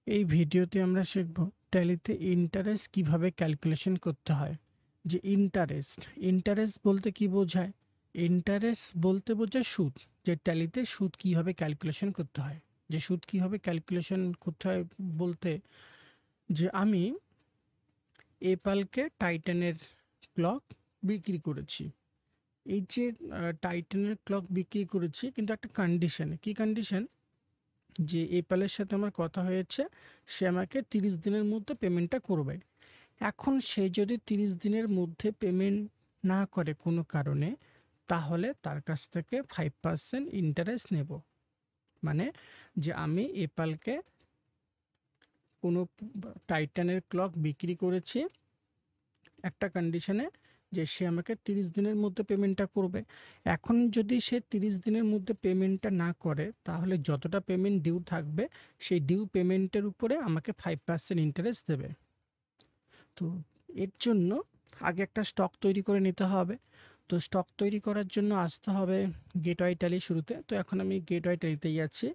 এই ভিডিওতে আমরা শিখব ট্যালিতে ইন্টারেস্ট কিভাবে ক্যালকুলেশন করতে হয়। যে ইন্টারেস্ট বলতে কি বোঝায়? ইন্টারেস্ট বলতে বোঝায় সুদ। যে ট্যালিতে সুদ কিভাবে ক্যালকুলেশন করতে হয়। যে সুদ কিভাবে ক্যালকুলেশন করতে হয় বলতে, যে আমি এপালকে টাইটানের ক্লক বিক্রি করেছি। এই যে টাইটানের ক্লক বিক্রি করেছি, কিন্তু একটা কন্ডিশনে। কি কন্ডিশন? যে এপালের সাথে আমার কথা হয়েছে, সে আমাকে 30 দিনের মধ্যে পেমেন্টটা করবে। এখন সে যদি 30 দিনের মধ্যে পেমেন্ট না করে কোনো কারণে, তাহলে তার কাছ থেকে 5% ইন্টারেস্ট নেব। মানে যে আমি এপালকে কোনো টাইটানের ক্লক বিক্রি করেছি একটা কন্ডিশনে, যে সে আমাকে 30 দিনের মধ্যে পেমেন্টটা করবে। এখন যদি সে 30 দিনের মধ্যে পেমেন্টটা না করে, তাহলে যতটা পেমেন্ট ডিউ থাকবে, সেই ডিউ পেমেন্টের উপরে আমাকে 5% ইন্টারেস্ট দেবে। তো এর জন্য আগে একটা স্টক তৈরি করে নিতে হবে। তো স্টক তৈরি করার জন্য আসতে হবে গেটওয়ে ট্যালি শুরুতে। তো এখন আমি গেটওয়ে ট্যালিতেই আছি।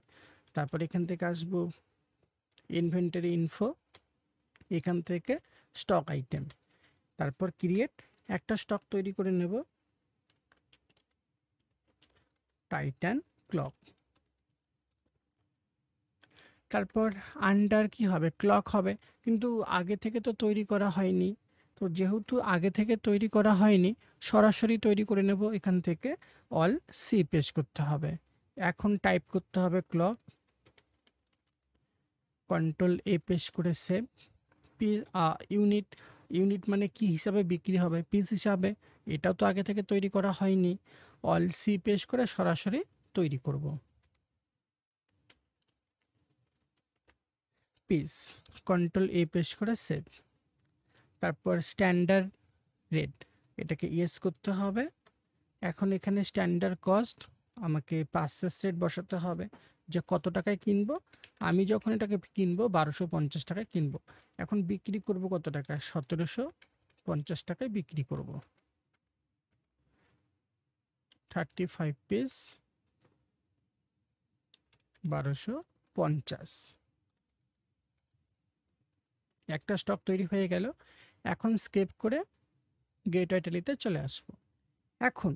তারপর এখান থেকে আসবো ইনভেন্টরি ইনফো, এখান থেকে স্টক আইটেম, তারপর ক্রিয়েট। একটা স্টক তৈরি করে নেব, টাইটান ক্লক। তারপর আন্ডার কি হবে? ক্লক হবে। কিন্তু আগে থেকে তো তৈরি করা হয়নি। তো যেহেতু আগে থেকে তৈরি করা হয়নি, সরাসরি তৈরি করে নেব। এখান থেকে অল সি পেশ করতে হবে। এখন টাইপ করতে হবে ক্লক, কন্ট্রোল এ পেশ করে সেভ। পি ইউনিট, ইউনিট মানে কি হিসাবে বিক্রি হবে? পিস হিসাবে। এটাও তো আগে থেকে তৈরি করা হয়নি। অল সি পেশ করে সরাসরি তৈরি করব। পিস, কন্ট্রোল এ পেশ করে সেভ। তারপর স্ট্যান্ডার্ড রেট, এটাকে ইয়েস করতে হবে। এখন এখানে স্ট্যান্ডার্ড কস্ট আমাকে পারচেস রেট বসাতে হবে, যে কত টাকায় কিনবো। আমি যখন এটাকে কিনবো 1250 টাকায় কিনবো। এখন বিক্রি করব কত টাকায়? 1750 টাকায় বিক্রি করব। 35 পিস 1250। একটা স্টক তৈরি হয়ে গেল। এখন স্কেপ করে গেটওয়ে ট্যালিতে চলে আসবো। এখন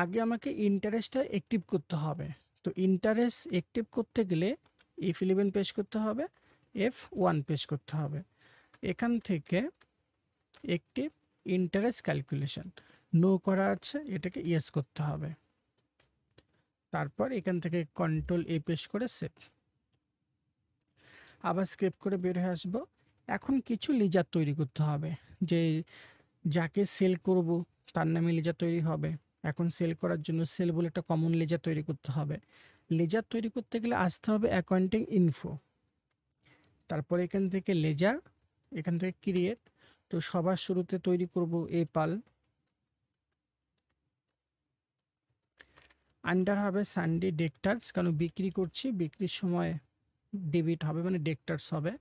আগে আমাকে ইন্টারেস্টটা অ্যাক্টিভ করতে হবে। তো ইন্টারেস্ট অ্যাক্টিভ করতে গেলে F11 পেশ করতে হবে, F1 পেশ করতে হবে। এখান থেকে অ্যাক্টিভ ইন্টারেস্ট ক্যালকুলেশন নো করা আছে, এটাকে ইয়েস করতে হবে। তারপর এখান থেকে কন্ট্রোল এ পেশ করে সেভ। আবার স্কেপ করে বের হয়ে আসবো। এখন কিছু লেজার তৈরি করতে হবে, যে যাকে সেল করব তার নামে লেজার তৈরি হবে। এখন সেল করার জন্য সেল বলে একটা কমন লেজার তৈরি করতে হবে। লেজার তৈরি করতে গেলে আসতে হবে অ্যাকাউন্টিং ইনফো, তারপর এখান থেকে লেজার, এখান থেকে ক্রিয়েট। তো সবার শুরুতে তৈরি করব এপাল, আন্ডার হবে সানডে ডেক্টার্স, কারণ বিক্রি করছি, বিক্রির সময় ডেবিট হবে, মানে ডেক্টার্স হবে।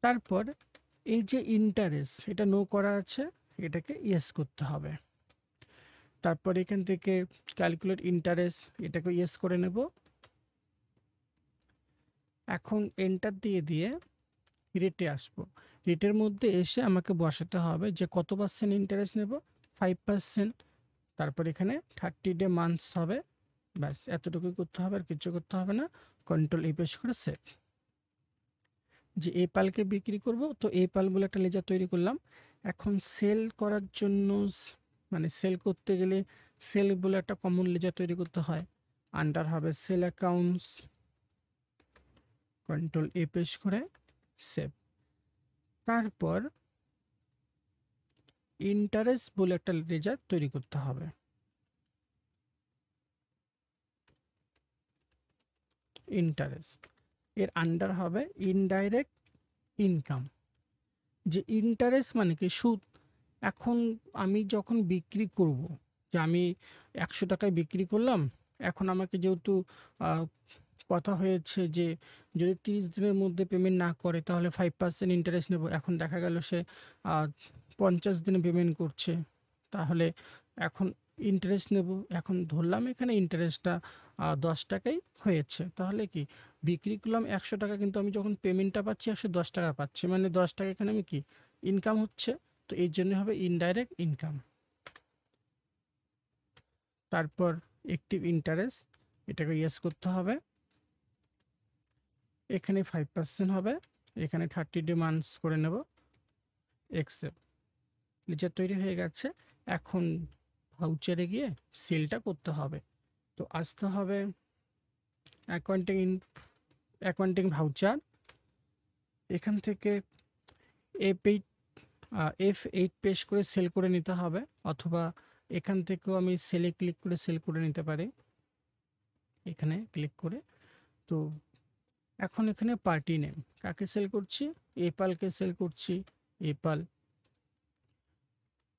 তারপর এই যে ইন্টারেস্ট, এটা নো করা আছে, এটাকে ইয়েস করতে হবে। তারপর এখান থেকে ক্যালকুলেট ইন্টারেস্ট, এটাকে ইয়েস করে নেব। এখন এন্টার দিয়ে দিয়ে রেটে আসবো। রেটের মধ্যে এসে আমাকে বসাতে হবে যে কত পার্সেন্ট ইন্টারেস্ট নেব, 5%। তারপর এখানে 30 ডে মান্থস হবে। ব্যাস এতটুকুই করতে হবে, আর কিছু করতে হবে না। কন্ট্রোল এ পেশ করে সেভ। যে এ পালকে বিক্রি করব, তো এ পাল বলে একটা লেজার তৈরি করলাম। এখন সেল করার জন্য মানে সেল করতে গেলে সেল বলে একটা কমন লেজার তৈরি করতে হয়। আন্ডার হবে সেল অ্যাকাউন্টস, কন্ট্রোল এ পেশ করে সেভ। তারপর ইন্টারেস্ট বলে একটা লেজার তৈরি করতে হবে। ইন্টারেস্ট এর আন্ডার হবে ইনডাইরেক্ট ইনকাম। যে ইন্টারেস্ট মানে কি? সুদ। এখন আমি যখন বিক্রি করব, যে আমি 100 টাকায় বিক্রি করলাম, এখন আমাকে যেহেতু আহ, কথা হয়েছে যে যদি 30 দিনের মধ্যে পেমেন্ট না করে, তাহলে 5% ইন্টারেস্ট নেব। এখন দেখা গেল সে 50 দিনে পেমেন্ট করছে, তাহলে এখন ইন্টারেস্ট নেব। এখন ধরলাম এখানে ইন্টারেস্টটা 10 টাকাই হয়েছে। তাহলে কি বিক্রি করলাম 100 টাকা, কিন্তু আমি যখন পেমেন্টটা পাচ্ছি 110 টাকা পাচ্ছি, মানে 10 টাকা এখানে আমি কি ইনকাম হচ্ছে। তো এই জন্য হবে ইনডাইরেক্ট ইনকাম। তারপর অ্যাক্টিভ ইন্টারেস্ট, এটাকে ইয়েস করতে হবে। এখানে 5% হবে, এখানে 30 ডিমান্ডস করে নেব, এক্সেপ্ট। লেজার তৈরি হয়ে গেছে। এখন ভাউচারে গিয়ে সেলটা করতে হবে। তো আসতে হবে অ্যাকাউন্টিং ভাউচার, এখান থেকে F8 পেশ করে সেল করে নিতে হবে, অথবা এখান থেকেও আমি সেলে ক্লিক করে সেল করে নিতে পারি, এখানে ক্লিক করে। তো এখন এখানে পার্টি নেম কাকে সেল করছি, এপালকে সেল করছি। এপাল,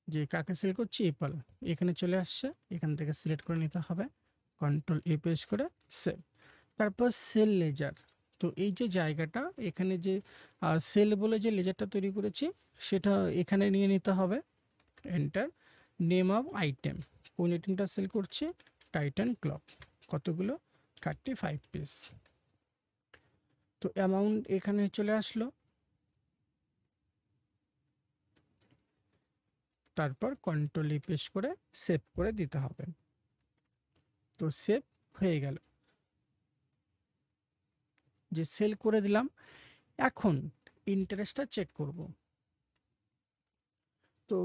যে কাকে সেল করছি এপাল, এখানে চলে আসছে, এখান থেকে সিলেক্ট করে নিতে হবে, কন্ট্রোল A প্রেস করে সেভ। তারপর সেল লেজার। তো এই যে জায়গাটা এখানে যে সেল বলে যে লেজারটা তৈরি করেছি সেটা এখানে নিয়ে নিতে হবে, এন্টার। নেম অফ আইটেম, কোন আইটেমটা সেল করছি, টাইটান ক্লক, কতগুলো, 35 পিস। তো অ্যামাউন্ট এখানে চলে আসলো, তারপর কন্ট্রোল E প্রেস করে সেভ করে দিতে হবে। তো সেভ হয়ে গেল, যে সেল করে দিলাম। এখন ইন্টারেস্টটা চেক করব। তো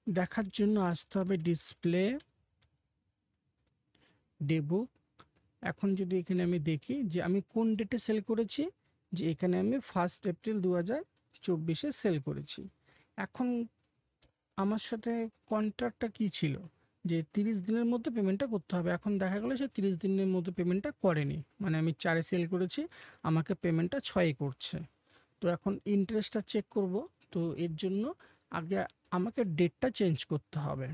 দেখার জন্য আসতে হবে ডিসপ্লে, ডেবুক। এখন যদি এখানে আমি দেখি যে আমি কোন ডেটে সেল করেছি, যে এখানে আমি 1 এপ্রিল 2024-এ সেল করেছি। এখন আমার সাথে কন্ট্রাক্টটা কি ছিল, যে 30 দিনের মধ্যে পেমেন্টটা করতে হবে। এখন দেখা গেলো সে 30 দিনের মধ্যে পেমেন্টটা করেনি, মানে আমি 4-এ সেল করেছি, আমাকে পেমেন্টটা 6-এ করছে। তো এখন ইন্টারেস্টটা চেক করব। তো এর জন্য আগে আমাকে ডেটটা চেঞ্জ করতে হবে।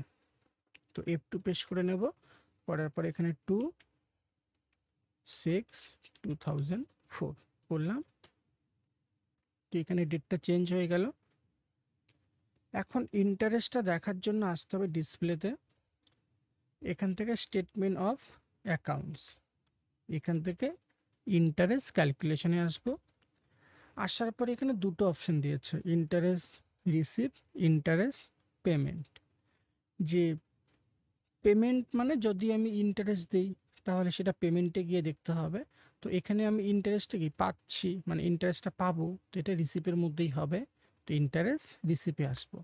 তো F2 পেশ করে নেব, করার পর এখানে 2/6/2004 করলাম। তো এখানে ডেটটা চেঞ্জ হয়ে গেল। এখন ইন্টারেস্টটা দেখার জন্য আসতে হবে ডিসপ্লেতে, এখান থেকে স্টেটমেন্ট অফ অ্যাকাউন্টস, এখান থেকে ইন্টারেস্ট ক্যালকুলেশনে আসবো। আসার পর এখানে দুটো অপশন দিয়েছে, ইন্টারেস্ট রিসিভ, ইন্টারেস্ট পেমেন্ট। যে পেমেন্ট মানে যদি আমি ইন্টারেস্ট দিই তাহলে সেটা পেমেন্টে গিয়ে দেখতে হবে। তো এখানে আমি ইন্টারেস্টটা কি পাচ্ছি, মানে ইন্টারেস্টটা পাবো, তো এটা রিসিপের মধ্যেই হবে। তো ইন্টারেস্ট রিসিপে আসবো।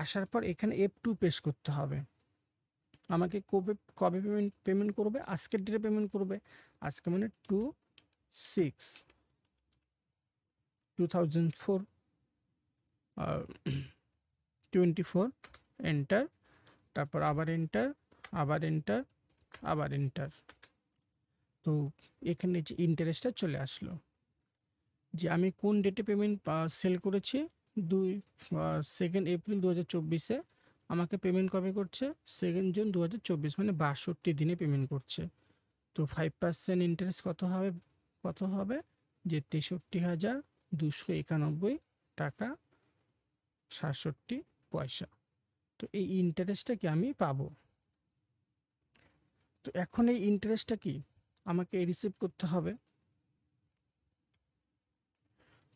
আসার পর এখানে F2 পেশ করতে হবে। আমাকে কবে কবে পেমেন্ট করবে, আজকের ডেটে পেমেন্ট করবে। আজকে মানে 2/6/2004, 24, এন্টার। তারপর আবার এন্টার, আবার এন্টার, আবার এন্টার। তো এখানে যে ইন্টারেস্টটা চলে আসলো, যে আমি কোন ডেটে পেমেন্ট সেল করেছি, 2 এপ্রিল 2024-এ। আমাকে পেমেন্ট কবে করছে, 2 জুন 2024, মানে 62 দিনে পেমেন্ট করছে। তো 5% ইন্টারেস্ট কত হবে, যে 63,291 টাকা 67 পয়সা। তো এই ইন্টারেস্টটা কি আমি পাবো। তো এখন এই ইন্টারেস্টটা কি আমাকে রিসিভ করতে হবে।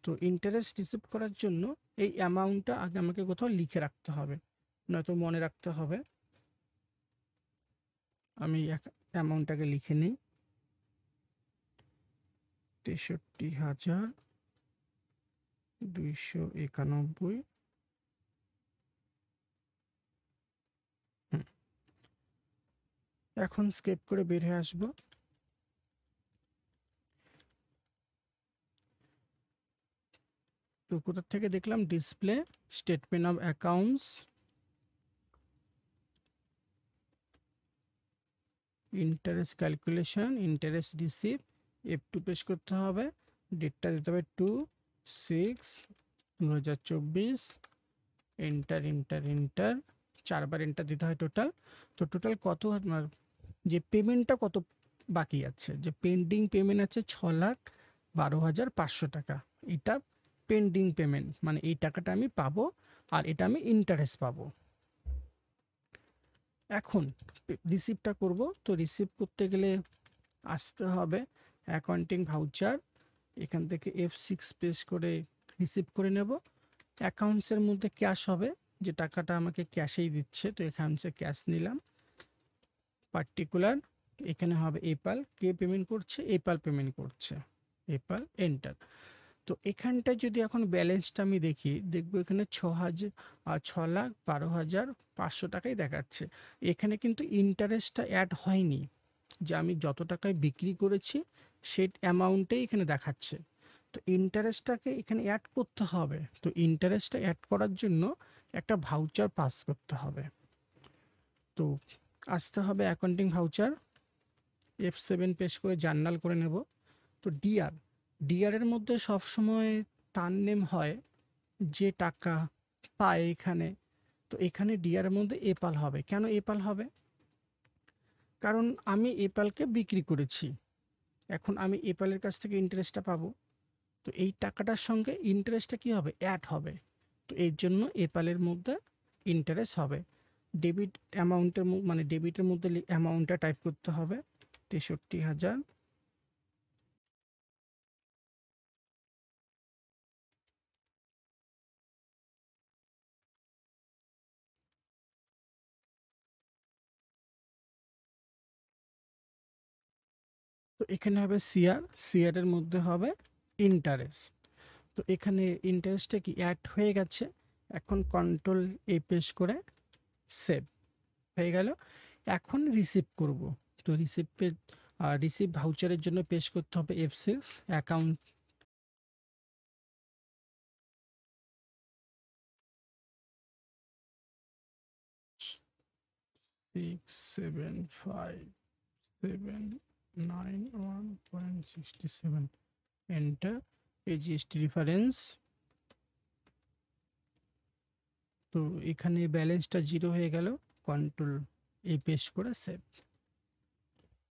তো ইন্টারেস্ট রিসিভ করার জন্য এই অ্যামাউন্টটা আগে আমাকে কোথাও লিখে রাখতে হবে, নয়তো মনে রাখতে হবে। আমি অ্যামাউন্টটাকে লিখে নিই, 63,291। এখন স্কেপ করে বের হয়ে আসবো। তো কোথা থেকে দেখলাম, display, statement of accounts, interest calculation, interest receive, F2 পেশ করতে হবে, ডেটটা দিতে হবে 2/6/2024, এন্টার এন্টার এন্টার, 4বার এন্টার দিতে হয় টোটাল। তো টোটাল কত আপনার, যে পেমেন্টটা কত বাকি আছে, যে পেন্ডিং পেমেন্ট আছে 6,12,500 টাকা। এটা পেন্ডিং পেমেন্ট, মানে এই টাকাটা আমি পাবো, আর এটা আমি ইন্টারেস্ট পাবো। এখন রিসিভটা করব, তো রিসিভ করতে গেলে আসতে হবে অ্যাকাউন্টিং ভাউচার, এখান থেকে F6 প্রেস করে রিসিভ করে নেব। অ্যাকাউন্টসের মধ্যে ক্যাশ হবে, যে টাকাটা আমাকে ক্যাশেই দিচ্ছে, তো অ্যাকাউন্টসে ক্যাশ নিলাম। পার্টিকুলার এখানে হবে এপাল, কে পেমেন্ট করছে, এপাল পেমেন্ট করছে, এপাল এন্টার। তো এখানটায় যদি এখন ব্যালেন্সটা আমি দেখবো এখানে 6,12,500 টাকাই দেখাচ্ছে। এখানে কিন্তু ইন্টারেস্টটা অ্যাড হয়নি, যে আমি যত টাকায় বিক্রি করেছি সেই অ্যামাউন্টেই এখানে দেখাচ্ছে। তো ইন্টারেস্টটাকে এখানে অ্যাড করতে হবে, তো ইন্টারেস্টটা অ্যাড করার জন্য একটা ভাউচার পাস করতে হবে। তো আসতে হবে অ্যাকাউন্টিং ভাউচার, F7 পেশ করে জার্নাল করে নেব। তো ডিআরের মধ্যে সবসময় তার নেম হয় যে টাকা পায় এখানে। তো এখানে ডিআরের মধ্যে এপাল হবে। কেন এপাল হবে? কারণ আমি এপালকে বিক্রি করেছি, এখন আমি এপালের কাছ থেকে ইন্টারেস্টটা পাবো। তো এই টাকাটার সঙ্গে ইন্টারেস্টটা কি হবে? অ্যাড হবে। তো এর জন্য এপালের মধ্যে ইন্টারেস্ট হবে। ডেবিট অ্যামাউন্টের মানে ডেবিটের মধ্যে অ্যামাউন্টটা টাইপ করতে হবে 63,000। তো এখানে হবে সিআরের মধ্যে হবে ইন্টারেস্ট। তো এখানে ইন্টারেস্টটা কি অ্যাড হয়ে গেছে। এখন কন্ট্রোল এ পেশ করে সেভ হয়ে গেল। এখন রিসিভ করব। তো রিসিভ ভাউচারের জন্য পেশ করতে হবে F6, account 675,791.67 enter, GST reference. তো এখানে ব্যালেন্সটা 0 হয়ে গেল, কন্ট্রোল এ পেশ করে সেভ।